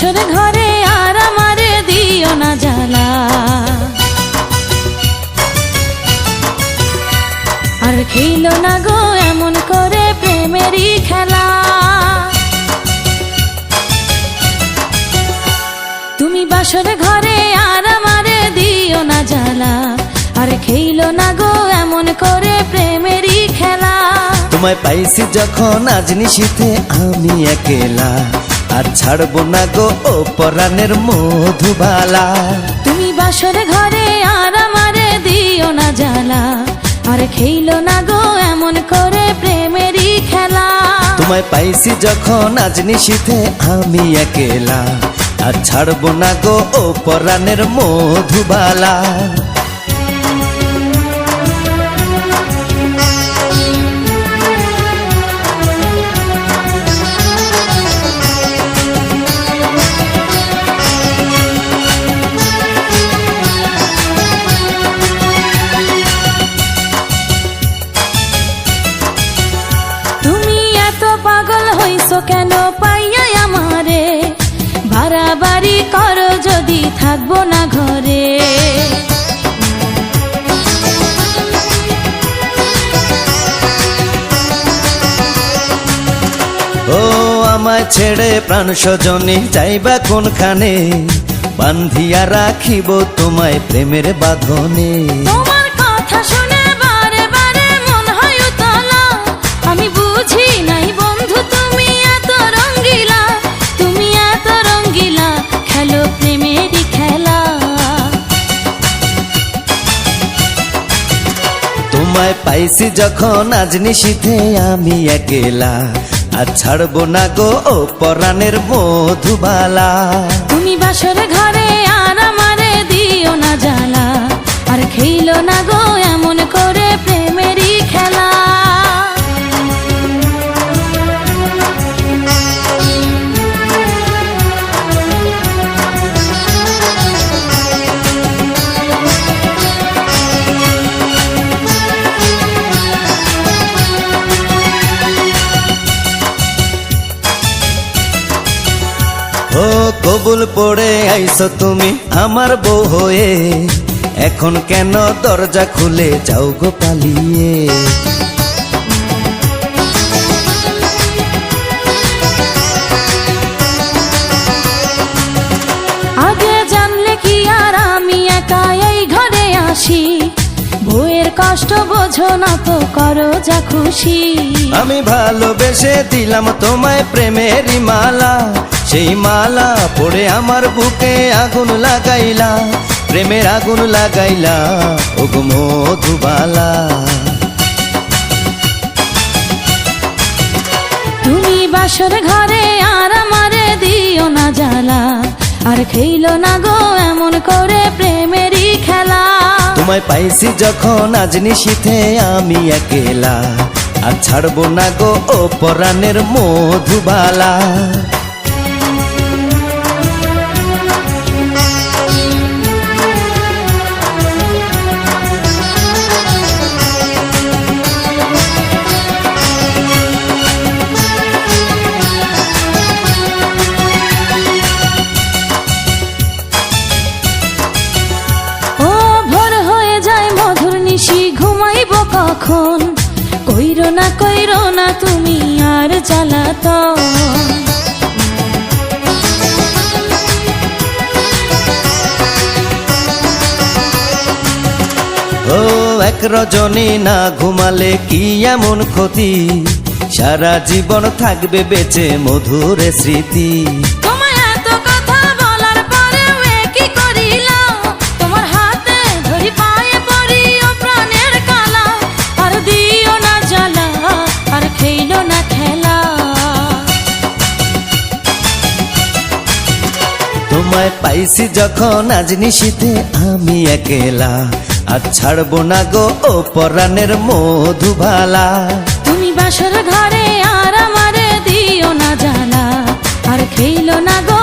বাসর ঘরে আর আমারে দিও না জ্বালা, আর খেলো না গো এমন করে প্রেমেরই খেলা। তুমি বাসর ঘরে আর আমারে দিও না জ্বালা, আর খেলো না গো এমন করে প্রেমেরই খেলা। তোমায় পাইছি যখন আজ নিশীথে আমি একেলা, আর ছাড়বো না গো ও পরাণের মধুবালা। তুমি বাসর ঘরে আর আমারে দিও না জ্বালা, আর খেলো না গো এমন করে প্রেমেরই খেলা। তোমায় পাইছি যখন আজ নিশীথে আমি একেলা, আর ছাড়বো না গো ও পরাণের মধুবালা। পাগল হইছো কেন পাইয়া আমারে, বাড়াবাড়ি করো যদি থাকবো না ঘরে। ও আমায় ছেড়ে প্রাণ স্বজনে যাইবা কোনখানে, বান্ধিয়া রাখিব তোমায় প্রেমের বাঁধনে। তোমার কথা শুনে বারে বারে মন হয় উতলা, আমি বুঝি নাই বন্ধু তুমি এত রঙ্গিলা, তুমি এত রঙ্গিলা খেলো প্রেমেরই খেলা। তোমায় পাইছি যখন আজ নিশীথে আমি একেলা, আর ছাড়বো না গো ও পরাণের মধুবালা। তুমি বাসর ঘরে আর আমারে দিও না জ্বালা, আর খেলো না গো এমন করে প্রেমেরই খেলা। ও কবুল পড়ে আইছো তুমি আমার বউ হয়ে, এখন কেন দরজা খুলে যাও গো পালিয়ে। আগে জানলে কি আর আমি একা এই ঘরে আসি, বউয়ের কষ্ট বোঝো না তো করো যা খুশি। আমি ভালোবেসে দিলাম তোমায় প্রেমেরই মালা, সেই মালা পড়ে আমার বুকে আগুন লাগাইলা, প্রেমের আগুন লাগাইলা ও গো মধুবালা। তুমি বাসর ঘরে আর আমারে দিও না জ্বালা, আর খেলো না গো এমন করে প্রেমেরই খেলা। তোমায় পাইছি যখন আজ নিশীথে আমি একেলা, আর ছাড়বো না গো ও পরাণের মধুবালা। ঘুমাইব কখন, কইরো না তুমি আর জ্বালাতন। ও এক রজনী না ঘুমালে কি এমন ক্ষতি, সারা জীবন থাকবে বেঁচে মধুর স্মৃতি। তোমায় এত কথা বলার পরেও কি করিলা, তোমার হাতে ধরি পায়ে পড়ি ও প্রাণের কালা, আর দিও না জ্বালা, আর খেলো না খেলা। তোমায় পাইছি যখন আজ নিশীথে আমি একেলা, আর ছাড়বো না গো ও পরাণের মধুবালা। তুমি বাসর ঘরে আর আমারে দিও না জ্বালা, আর খেলো না গো